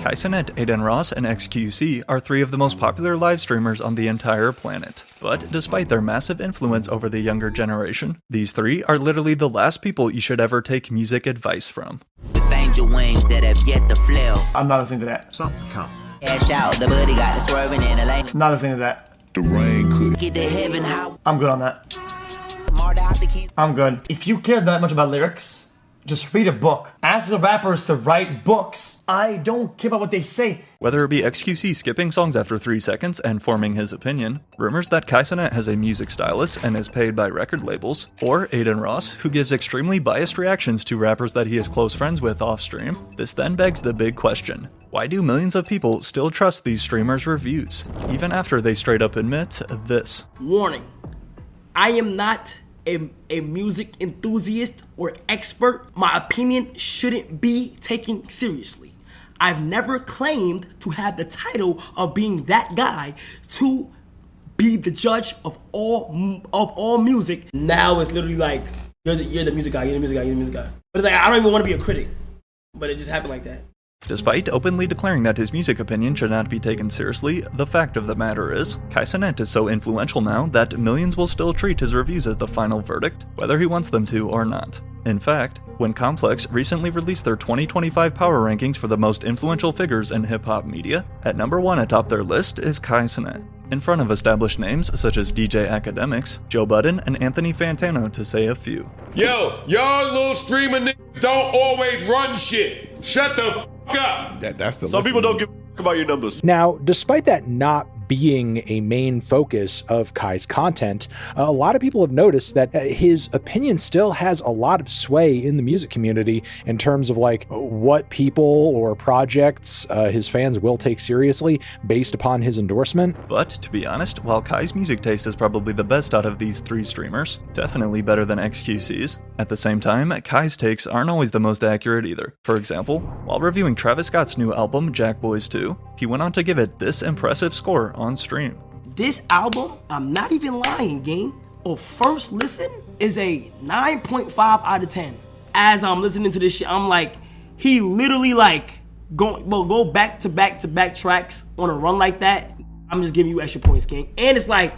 Cenat, Adin Ross, and XQC are three of the most popular live streamers on the entire planet. But despite their massive influence over the younger generation, these three are literally the last people you should ever take music advice from. With angel wings that have yet to flail. I'm not listening to that. Something come. Cash out, the buddy got the swerving in the lane. Not listening to that. The rain could. Get to heaven, how? I'm good on that. I'm good. If you care that much about lyrics, just read a book. Ask the rappers to write books. I don't care about what they say. Whether it be XQC skipping songs after 3 seconds and forming his opinion, rumors that Cenat has a music stylist and is paid by record labels, or Adin Ross, who gives extremely biased reactions to rappers that he is close friends with off-stream, this then begs the big question. Why do millions of people still trust these streamers' reviews, even after they straight up admit this? Warning, I am not a music enthusiast or expert. My opinion shouldn't be taken seriously. I've never claimed to have the title of being that guy to be the judge of all music. Now it's literally like, you're the music guy, you're the music guy, you're the music guy. But it's like, I don't even want to be a critic, but it just happened like that. Despite openly declaring that his music opinion should not be taken seriously, the fact of the matter is, Cenat is so influential now that millions will still treat his reviews as the final verdict, whether he wants them to or not. In fact, when Complex recently released their 2025 power rankings for the most influential figures in hip-hop media, at number 1 atop their list is Cenat, in front of established names such as DJ Academics, Joe Budden, and Anthony Fantano to say a few. Yo, y'all little streaming niggas don't always run shit. Shut the f*** up. That's the. Some people don't give a f- about your numbers. Now, despite that not being a main focus of Kai's content, a lot of people have noticed that his opinion still has a lot of sway in the music community in terms of like what people or projects his fans will take seriously based upon his endorsement. But to be honest, while Kai's music taste is probably the best out of these three streamers, definitely better than XQC's, at the same time, Kai's takes aren't always the most accurate either. For example, while reviewing Travis Scott's new album, Jack Boys 2, he went on to give it this impressive score on stream. This album, I'm not even lying, gang, on first listen is a 9.5 out of 10. As I'm listening to this shit, I'm like, he literally like go back to back tracks on a run like that. I'm just giving you extra points, gang. And it's like,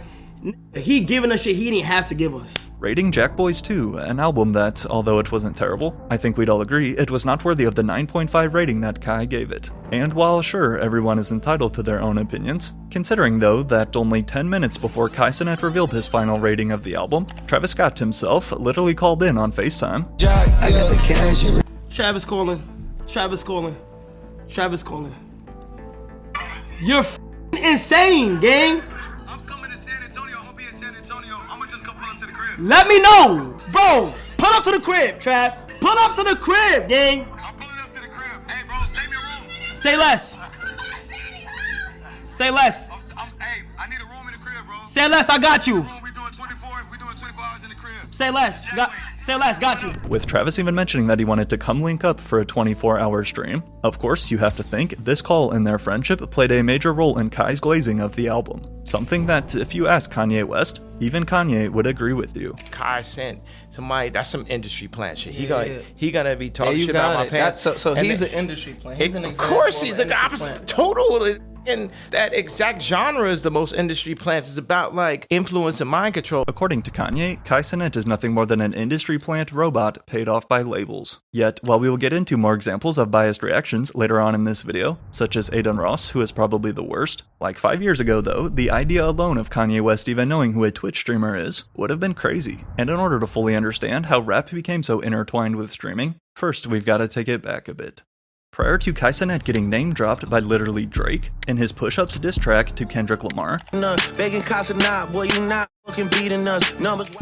he giving us shit he didn't have to give us. Rating Jack Boys 2, an album that, although it wasn't terrible, I think we'd all agree it was not worthy of the 9.5 rating that Kai gave it. And while sure, everyone is entitled to their own opinions, considering though that only 10 minutes before Cenat revealed his final rating of the album, Travis Scott himself literally called in on FaceTime. Travis calling. You're f***ing insane, gang. I'm coming to San Antonio. I'm gonna be in San Antonio. I'm gonna just come pull up to the crib. Let me know, bro. Pull up to the crib, Trav. Pull up to the crib, gang. I'm pulling up to the crib. Hey, bro, save me a room. Say less. Say less. Hey, I need a room in the crib, bro. Say less. I got you. We doing 24 hours in the crib. Say less. Say less. Got you. With Travis even mentioning that he wanted to come link up for a 24-hour stream. Of course, you have to think this call in their friendship played a major role in Kai's glazing of the album. Something that, if you ask Kanye West, even Kanye would agree with you. Kai sent somebody, that's some industry plant shit. He gonna be talking shit about my pants. So he's an industry plant. He's an of example course, of he's an the industry opposite. plant. Total. And that exact genre is the most industry plants. It's about like influence and mind control. According to Kanye, Cenat is nothing more than an industry plant robot paid off by labels. Yet, while we will get into more examples of biased reactions later on in this video, such as Adin Ross, who is probably the worst, like 5 years ago though, the idea alone of Kanye West even knowing who a Twitch streamer is would have been crazy. And in order to fully understand how rap became so intertwined with streaming, first we've got to take it back a bit. Prior to Cenat getting name dropped by literally Drake in his Push-Ups diss track to Kendrick Lamar,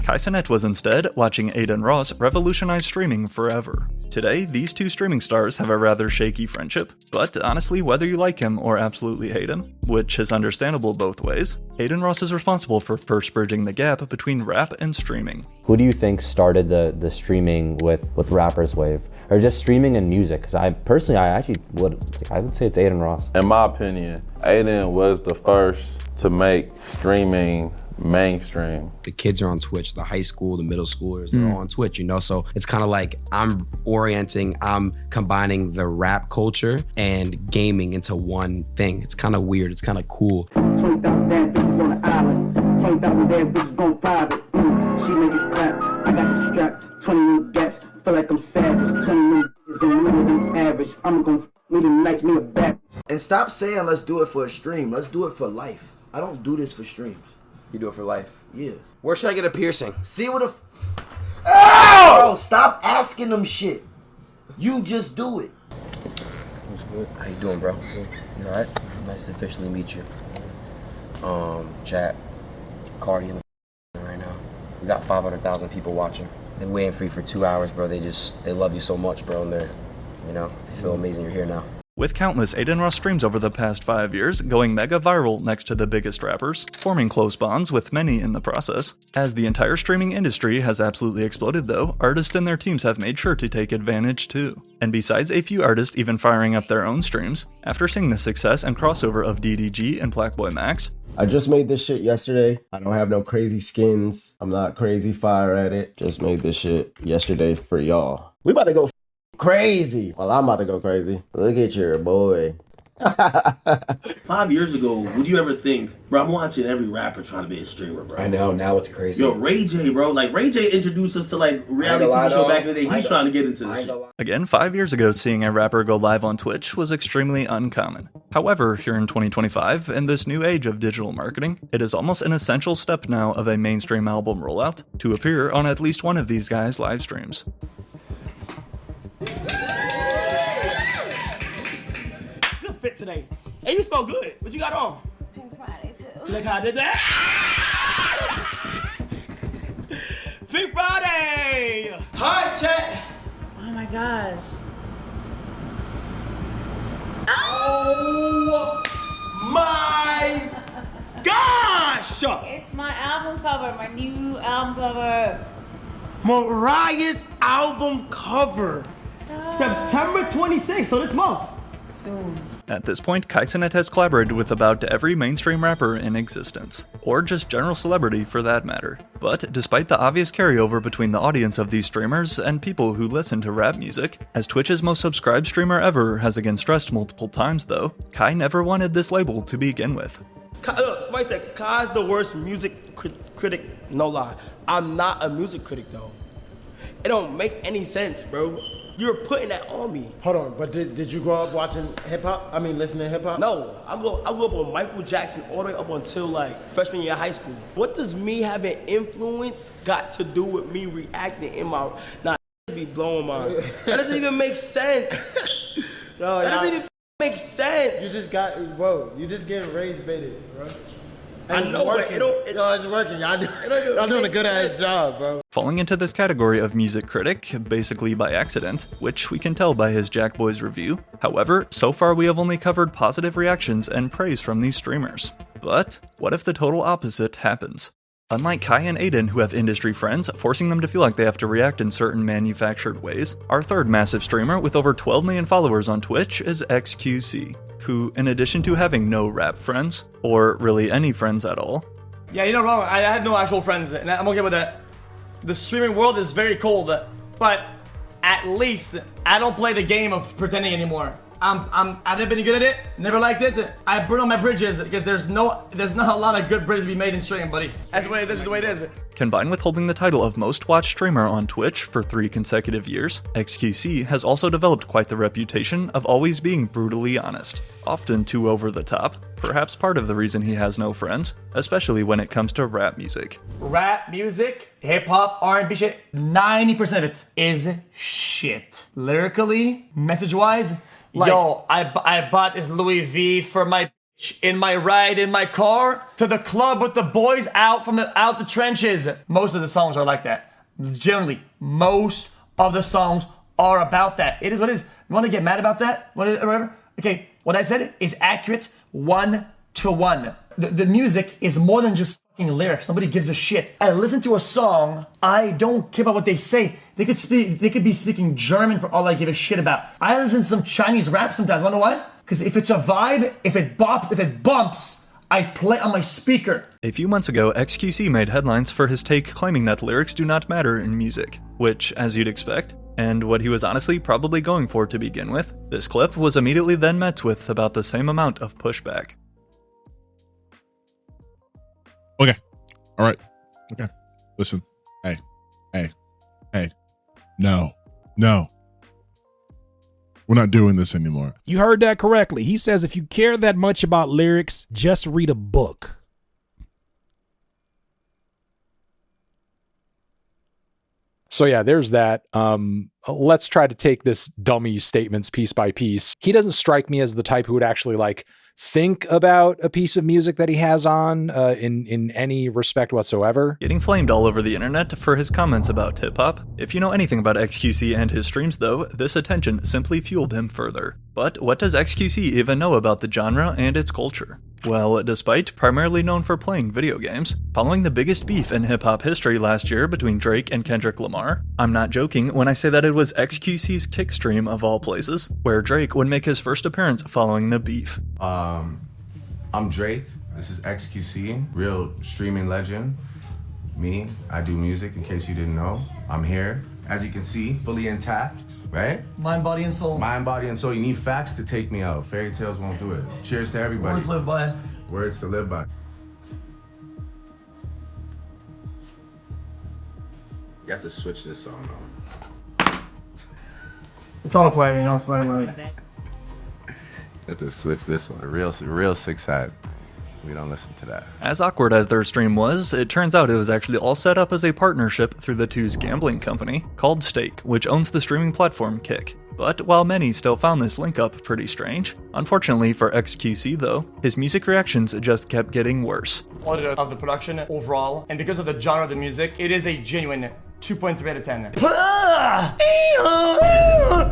Cenat was instead watching Adin Ross revolutionize streaming forever. Today, these two streaming stars have a rather shaky friendship, but honestly, whether you like him or absolutely hate him, which is understandable both ways, Adin Ross is responsible for first bridging the gap between rap and streaming. Who do you think started the streaming with Rapper's Wave? Or just streaming and music? Because I would say it's Adin Ross. In my opinion, Adin was the first to make streaming mainstream. The kids are on Twitch, the high school, the middle schoolers, they're all on Twitch, you know? So it's kind of like I'm combining the rap culture and gaming into one thing. It's kind of weird, it's kind of cool. 20,000 damn bitches on the island, 20,000 damn bitches gon' private. She make it clap, I got the strap, 20 new gats, feel like I'm savage, 20 new bitches and more than average. I'm gon' need to like me a back. And stop saying let's do it for a stream, let's do it for life. I don't do this for streams. You do it for life? Yeah. Where should I get a piercing? See what a Ow! Bro, stop asking them shit. You just do it. How you doing, bro? You alright? Nice to officially meet you. Chat, Cardi in the right now. We got 500,000 people watching. They're waiting for you for 2 hours, bro. They love you so much, bro, and they feel amazing you're here now. With countless Adin Ross streams over the past 5 years, going mega viral next to the biggest rappers, forming close bonds with many in the process. As the entire streaming industry has absolutely exploded though, artists and their teams have made sure to take advantage too. And besides a few artists even firing up their own streams, after seeing the success and crossover of DDG and Blackboy Max, I just made this shit yesterday. I don't have no crazy skins. I'm not crazy fire at it. Just made this shit yesterday for y'all. We about to go crazy. Well, I'm about to go crazy. Look at your boy. 5 years ago, would you ever think, bro, I'm watching every rapper trying to be a streamer, bro. I know, now it's crazy. Yo, Ray J, bro. Like, Ray J introduced us to, like, reality TV show back in the day. He's trying to get into this shit. Again, 5 years ago, seeing a rapper go live on Twitch was extremely uncommon. However, here in 2025, in this new age of digital marketing, it is almost an essential step now of a mainstream album rollout to appear on at least one of these guys' live streams. Good fit today. Hey, you smell good. What you got on? Pink Friday too. You like how I did that? Pink Friday! Hi, chat! Oh my gosh. Oh my gosh! It's my album cover, my new album cover. Mariah's album cover. September 26th, so this month. Soon. At this point, Cenat has collaborated with about every mainstream rapper in existence, or just general celebrity for that matter. But despite the obvious carryover between the audience of these streamers and people who listen to rap music, as Twitch's most subscribed streamer ever has again stressed multiple times though, Kai never wanted this label to begin with. Look, somebody said Kai's the worst music critic. No lie. I'm not a music critic though. It don't make any sense, bro. You're putting that on me. Hold on, but did you grow up watching hip hop? I mean, listening to hip hop? No, I grew up on Michael Jackson all the way up until like freshman year of high school. What does me having influence got to do with me reacting in my? Nah, be blowing my. That doesn't even make sense. Yo, that doesn't even make sense. You just got, bro. You just getting rage baited, bro. I know, but it's working. Y'all doing a good ass job, bro. Falling into this category of music critic, basically by accident, which we can tell by his Jack Boys review. However, so far we have only covered positive reactions and praise from these streamers. But what if the total opposite happens? Unlike Kai and Adin, who have industry friends, forcing them to feel like they have to react in certain manufactured ways, our third massive streamer with over 12 million followers on Twitch is XQC, who, in addition to having no rap friends, or really any friends at all. Yeah, you're not wrong. I have no actual friends, and I'm okay with that. The streaming world is very cold, but at least I don't play the game of pretending anymore. I've never been good at it, never liked it. I burn all my bridges because there's not a lot of good bridges to be made in streaming, buddy. That's the way, this is the way it is. Combined with holding the title of most watched streamer on Twitch for 3 consecutive years, XQC has also developed quite the reputation of always being brutally honest, often too over the top, perhaps part of the reason he has no friends, especially when it comes to rap music. Rap music, hip-hop, R&B shit, 90% of it is shit. Lyrically, message-wise, yo, I bought this Louis V for my in my ride in my car to the club with the boys out the trenches. Most of the songs are like that. Generally, most of the songs are about that. It is what it is. You want to get mad about that? Whatever. Okay, what I said is accurate 1-to-1. The music is more than just fucking lyrics. Nobody gives a shit. I listen to a song. I don't care about what they say. They could be speaking German for all I give a shit about. I listen to some Chinese rap sometimes. Wanna know why? Because if it's a vibe, if it bops, if it bumps, I play on my speaker. A few months ago, XQC made headlines for his take claiming that lyrics do not matter in music, which, as you'd expect, and what he was honestly probably going for to begin with, this clip was immediately then met with about the same amount of pushback. Okay. All right. Okay. Listen. Hey. No. We're not doing this anymore. You heard that correctly. He says if you care that much about lyrics, just read a book. So yeah, there's that. Let's try to take this dummy statements piece by piece. He doesn't strike me as the type who would actually like think about a piece of music that he has on in any respect whatsoever. Getting flamed all over the internet for his comments about hip-hop. If you know anything about XQC and his streams though, this attention simply fueled him further. But what does XQC even know about the genre and its culture? Well, despite primarily known for playing video games, following the biggest beef in hip-hop history last year between Drake and Kendrick Lamar, I'm not joking when I say that it was XQC's kick stream of all places, where Drake would make his first appearance following the beef. I'm Drake, this is XQC, real streaming legend. Me, I do music in case you didn't know. I'm here, as you can see, fully intact. Right? Mind, body, and soul. Mind, body, and soul. You need facts to take me out. Fairy tales won't do it. Cheers to everybody. Words live by. Words to live by. You have to switch this on though. It's all play, you know, so like. You have to switch this one. Real sick side. We don't listen to that. As awkward as their stream was, it turns out it was actually all set up as a partnership through the two's gambling company, called Stake, which owns the streaming platform Kick. But while many still found this link up pretty strange, unfortunately for XQC though, his music reactions just kept getting worse. Quality of the production overall, and because of the genre of the music, it is a genuine 2.3 out of 10.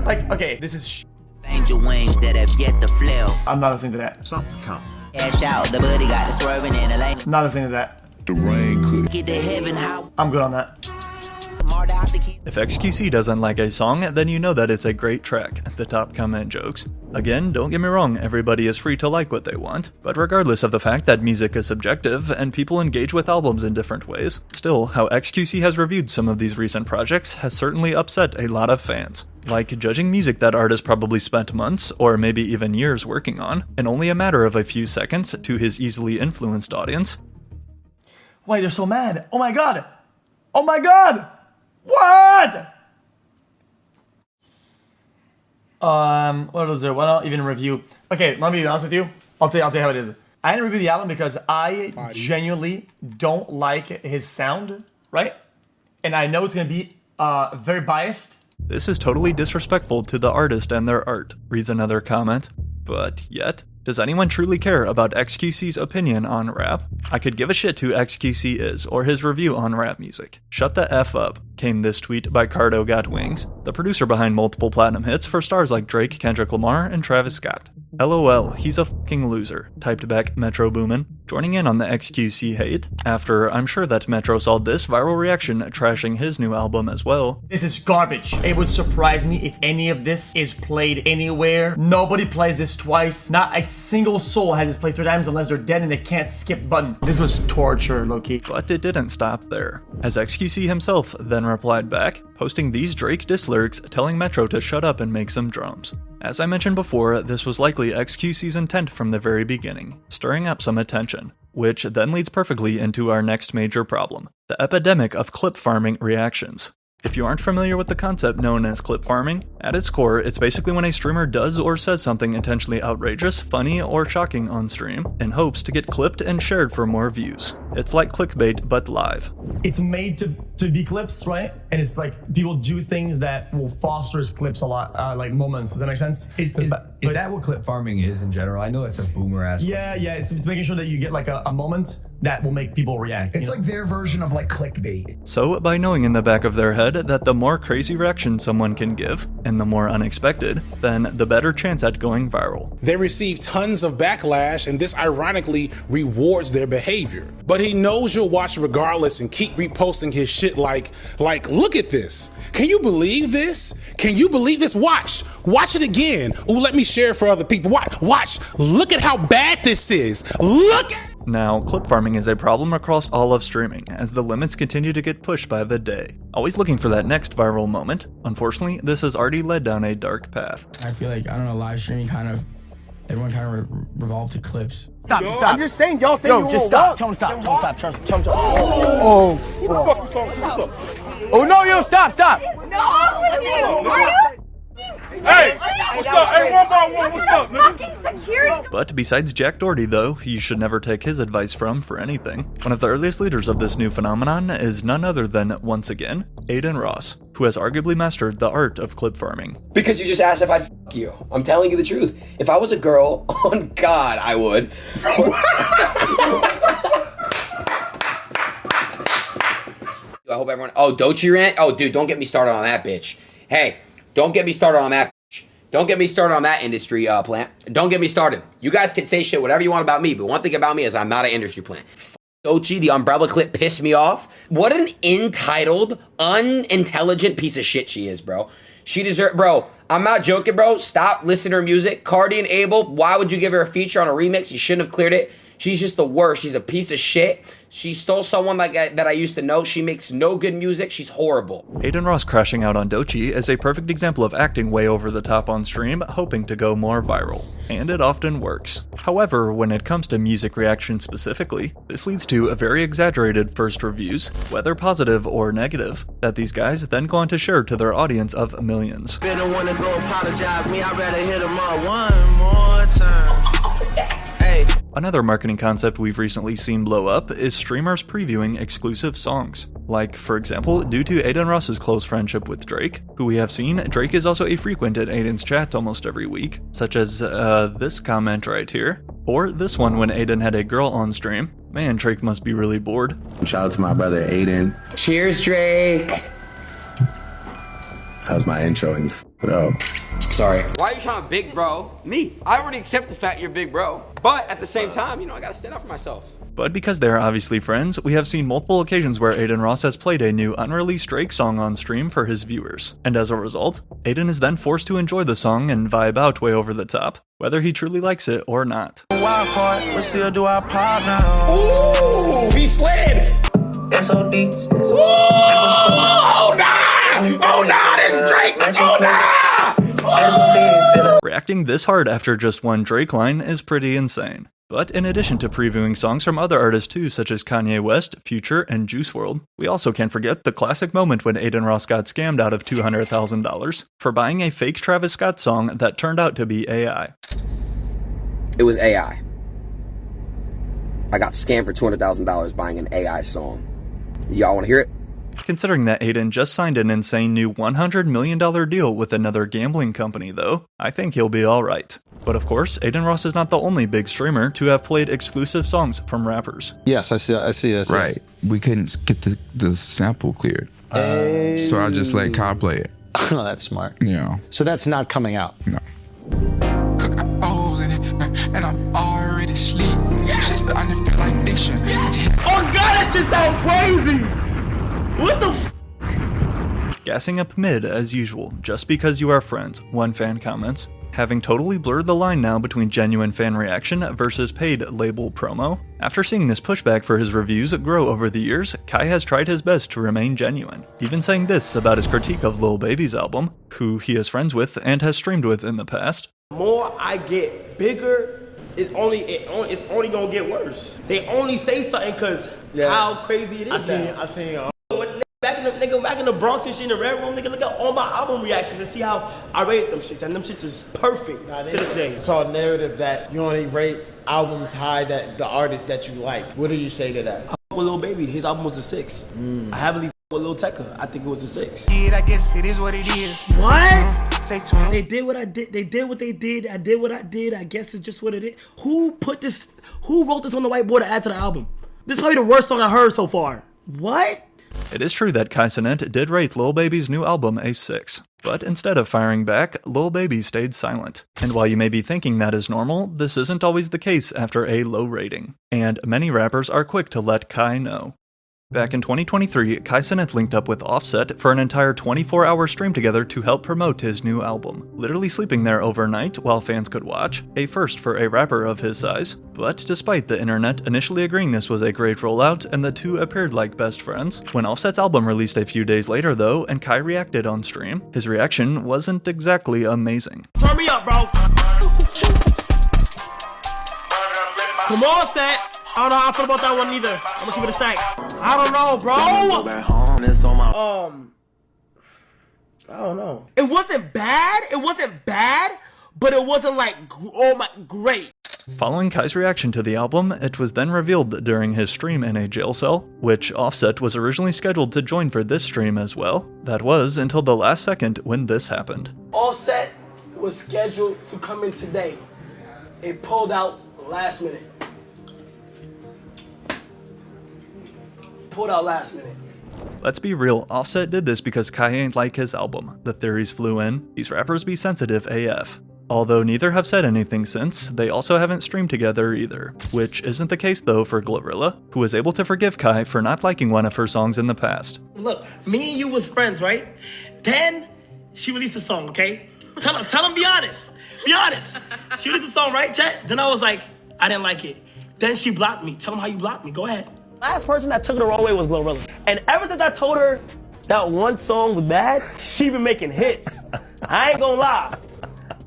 Like, okay, this is Angel wings that have yet to flail. I'm not listening to that. Stop the count. Cash out, the buddy got the swerving in the lane. Not listening to that. The rain could get to heaven how. I'm good on that. If XQC doesn't like a song, then you know that it's a great track, the top comment jokes. Again, don't get me wrong, everybody is free to like what they want, but regardless of the fact that music is subjective and people engage with albums in different ways, still, how XQC has reviewed some of these recent projects has certainly upset a lot of fans. Like judging music that artist probably spent months, or maybe even years working on, in only a matter of a few seconds to his easily influenced audience. Why, they're so mad. Oh my god! Oh my god! What? What was there? Why not even review? Okay, let me be honest with you. I'll tell you how it is. I didn't review the album because I genuinely don't like his sound, right? And I know it's gonna be very biased. This is totally disrespectful to the artist and their art, reads another comment. But yet, does anyone truly care about XQC's opinion on rap? I could give a shit who XQC is, or his review on rap music. Shut the F up, came this tweet by Cardo Got Wings, the producer behind multiple platinum hits for stars like Drake, Kendrick Lamar, and Travis Scott. LOL, he's a fucking loser, typed back Metro Boomin, joining in on the XQC hate, after I'm sure that Metro saw this viral reaction trashing his new album as well. This is garbage. It would surprise me if any of this is played anywhere. Nobody plays this twice. Not a single soul has this played 3 times unless they're dead and they can't skip the button. This was torture, low-key. But it didn't stop there, as XQC himself then replied back, posting these Drake diss lyrics telling Metro to shut up and make some drums. As I mentioned before, this was likely XQC's intent from the very beginning, stirring up some attention, which then leads perfectly into our next major problem, the epidemic of clip farming reactions. If you aren't familiar with the concept known as clip farming, at its core, it's basically when a streamer does or says something intentionally outrageous, funny, or shocking on stream, in hopes to get clipped and shared for more views. It's like clickbait, but live. It's made to be clips, right? And it's like, people do things that will foster his clips a lot, like moments. Does that make sense? Is that what clip farming is in general? I know it's a boomer ass. Yeah, it's making sure that you get like a moment that will make people react. It's like their version of like clickbait. So by knowing in the back of their head that the more crazy reaction someone can give, and the more unexpected, then the better chance at going viral. They receive tons of backlash, and this ironically rewards their behavior. But he knows you'll watch regardless and keep reposting his shit like, look at this. Can you believe this? Can you believe this? Watch it again. Ooh, let me share it for other people. Watch, look at how bad this is. Look at Now, clip farming is a problem across all of streaming, as the limits continue to get pushed by the day. Always looking for that next viral moment, unfortunately, this has already led down a dark path. I feel like, I don't know, live streaming everyone kind of revolved to clips. Stop. I'm just saying, y'all say just stop. Tell him stop. Oh, fuck. Oh, no, yo, stop. No, are you? Hey, what's up? Hey, one by one, what's up, nigga? Security. But besides Jack Doherty, though, you should never take his advice from for anything. One of the earliest leaders of this new phenomenon is none other than, once again, Adin Ross, who has arguably mastered the art of clip farming. Because you just asked if I'd f you. I'm telling you the truth. If I was a girl, on God, I would. I hope everyone... Oh, Doechii rant? Oh, dude, don't get me started on that bitch. Hey, don't get me started on that bitch. Don't get me started on that industry plant. Don't get me started. You guys can say shit whatever you want about me, but one thing about me is I'm not an industry plant. Doechii, the umbrella clip pissed me off. What an entitled, unintelligent piece of shit she is, bro. She deserves... Bro, I'm not joking, bro. Stop listening to her music. Cardi and Abel, why would you give her a feature on a remix? You shouldn't have cleared it. She's just the worst. She's a piece of shit. She stole someone that I used to know. She makes no good music. She's horrible. Adin Ross crashing out on Doechii is a perfect example of acting way over the top on stream, hoping to go more viral. And it often works. However, when it comes to music reaction specifically, this leads to a very exaggerated first reviews, whether positive or negative, that these guys then go on to share to their audience of millions. Better wanna go apologize me, I'd rather hit him up one more time. Hey. Another marketing concept we've recently seen blow up is streamers previewing exclusive songs. Like, for example, due to Adin Ross's close friendship with Drake, who we have seen, Drake is also a frequent in Adin's chat almost every week, such as this comment right here, or this one when Adin had a girl on stream. Man, Drake must be really bored. Shout out to my brother Adin. Cheers, Drake. That was my intro and you f***ed it up. Sorry. Why are you trying to big bro me? I already accept the fact you're big bro. But at the same time, I gotta stand up for myself. But because they're obviously friends, we have seen multiple occasions where Adin Ross has played a new unreleased Drake song on stream for his viewers. And as a result, Adin is then forced to enjoy the song and vibe out way over the top, whether he truly likes it or not. We'll still do our part now. Ooh, he slid! SOD. Oh, nah! Oh, nah, this Drake! Oh, nah! Reacting this hard after just one Drake line is pretty insane. But in addition to previewing songs from other artists too, such as Kanye West, Future, and Juice WRLD, we also can't forget the classic moment when Adin Ross got scammed out of $200,000 for buying a fake Travis Scott song that turned out to be AI. It was AI. I got scammed for $200,000 buying an AI song. Y'all want to hear it? Considering that Adin just signed an insane new $100 million deal with another gambling company though, I think he'll be alright. But of course, Adin Ross is not the only big streamer to have played exclusive songs from rappers. Yes, I see this. Right. We couldn't get the sample cleared. So I just let Kai play it. Oh, that's smart. Yeah. So that's not coming out? No. Cook O's in it, and I'm already asleep. Just the unfit like diction. Oh God, that's just sound crazy! What the f? Gassing up mid as usual, just because you are friends, one fan comments. Having totally blurred the line now between genuine fan reaction versus paid label promo. After seeing this pushback for his reviews grow over the years, Kai has tried his best to remain genuine, even saying this about his critique of Lil Baby's album, who he is friends with and has streamed with in the past. The more I get bigger, it's only gonna get worse. They only say something because how crazy it is. I seen. Back in the Bronx and shit in the Red Room, nigga, look at all my album reactions and see how I rated them shits, and them shits is perfect to this day. Saw a narrative that you only rate albums high that the artists that you like. What do you say to that? I fuck with Lil Baby, his album was a 6. I heavily fuck with Lil Tecca, I think it was a 6. Yeah, I guess it is what it is. What? Say to him. They did what I did. They did what they did. I did what I did. I guess it's just what it is. Who wrote this on the whiteboard to add to the album? This is probably the worst song I heard so far. What? It is true that Cenat did rate Lil Baby's new album a 6, but instead of firing back, Lil Baby stayed silent. And while you may be thinking that is normal, this isn't always the case after a low rating, and many rappers are quick to let Kai know. Back in 2023, Cenat linked up with Offset for an entire 24-hour stream together to help promote his new album, literally sleeping there overnight while fans could watch, a first for a rapper of his size. But despite the internet initially agreeing this was a great rollout and the two appeared like best friends, when Offset's album released a few days later though and Kai reacted on stream, his reaction wasn't exactly amazing. Turn me up, bro. Come on, Set. I don't know how I feel about that one either. I'm gonna keep it a stack. I don't know, bro. I don't know. It wasn't bad. It wasn't bad, but it wasn't like, oh my, great. Following Kai's reaction to the album, it was then revealed during his stream in a jail cell, which Offset was originally scheduled to join for this stream as well. That was until the last second when this happened. Offset was scheduled to come in today. It pulled out last minute. Pulled out last minute. Let's be real, Offset did this because Kai ain't like his album. The theories flew in. These rappers be sensitive AF. Although neither have said anything since, they also haven't streamed together either. Which isn't the case though for Glorilla, who was able to forgive Kai for not liking one of her songs in the past. Look, me and you was friends, right? Then she released a song, okay? Tell him, be honest. Be honest. She released a song, right, Chet? Then I was like, I didn't like it. Then she blocked me. Tell him how you blocked me. Go ahead. Last person that took it the wrong way was Glorilla. And ever since I told her that one song was bad, she been making hits. I ain't gonna lie.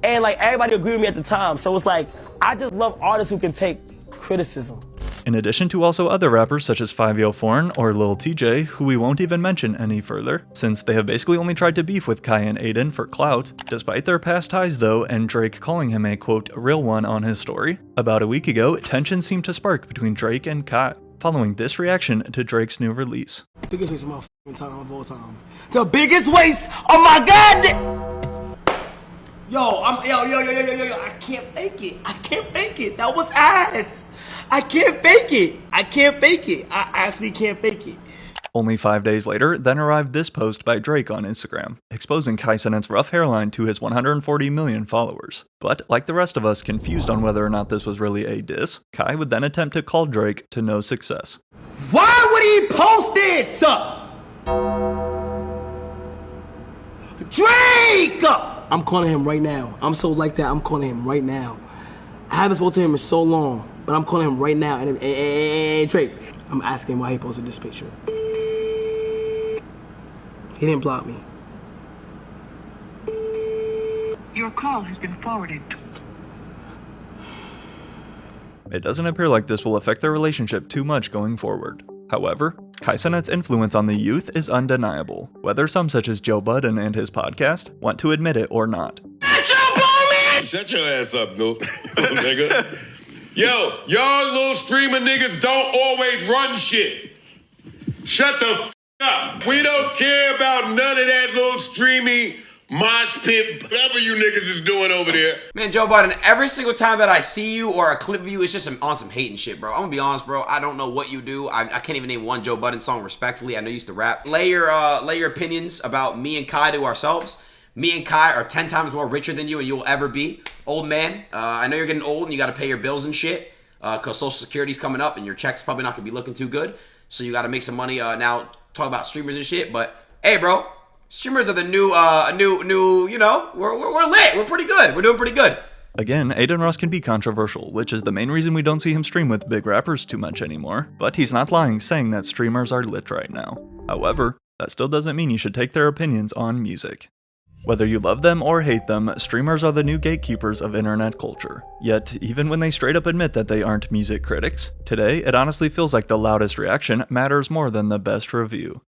And like everybody agreed with me at the time. So it's like, I just love artists who can take criticism. In addition to also other rappers such as 5Yo Foreign or Lil TJ, who we won't even mention any further, since they have basically only tried to beef with Kai and Adin for clout, despite their past ties though and Drake calling him a quote real one on his story. About a week ago, tension seemed to spark between Drake and Kai, following this reaction to Drake's new release. Biggest waste of my f***ing time of all time. The biggest waste of my goddamn... Yo, I can't fake it. I can't fake it. That was ass. I can't fake it. I can't fake it. I actually can't fake it. Only 5 days later, then arrived this post by Drake on Instagram, exposing Cenat's rough hairline to his 140 million followers. But like the rest of us confused on whether or not this was really a diss, Kai would then attempt to call Drake to no success. Why would he post this? Drake! I'm calling him right now. I'm so like that, I'm calling him right now. I haven't spoken to him in so long, but I'm calling him right now. And Drake, I'm asking him why he posted this picture. He didn't block me. Your call has been forwarded. It doesn't appear like this will affect their relationship too much going forward. However, Cenat's influence on the youth is undeniable, whether some such as Joe Budden and his podcast want to admit it or not. Shut your ass up, no, nigga. Yo, y'all little streamer niggas don't always run shit. Shut the f up. We don't care about none of that little streamy mosh pit, whatever you niggas is doing over there. Man, Joe Budden, every single time that I see you or a clip of you, it's just on some hating shit, bro. I'm gonna be honest, bro. I don't know what you do. I can't even name one Joe Budden song respectfully. I know you used to rap. Lay your opinions about me and Kai to ourselves. Me and Kai are 10 times more richer than you and you will ever be. Old man, I know you're getting old and you gotta pay your bills and shit, cause Social Security's coming up and your check's probably not gonna be looking too good. So you gotta make some money now, talk about streamers and shit, but hey, bro. Streamers are the new, you know, we're lit. We're pretty good. We're doing pretty good. Again, Adin Ross can be controversial, which is the main reason we don't see him stream with big rappers too much anymore. But he's not lying saying that streamers are lit right now. However, that still doesn't mean you should take their opinions on music. Whether you love them or hate them, streamers are the new gatekeepers of internet culture. Yet, even when they straight up admit that they aren't music critics, today it honestly feels like the loudest reaction matters more than the best review.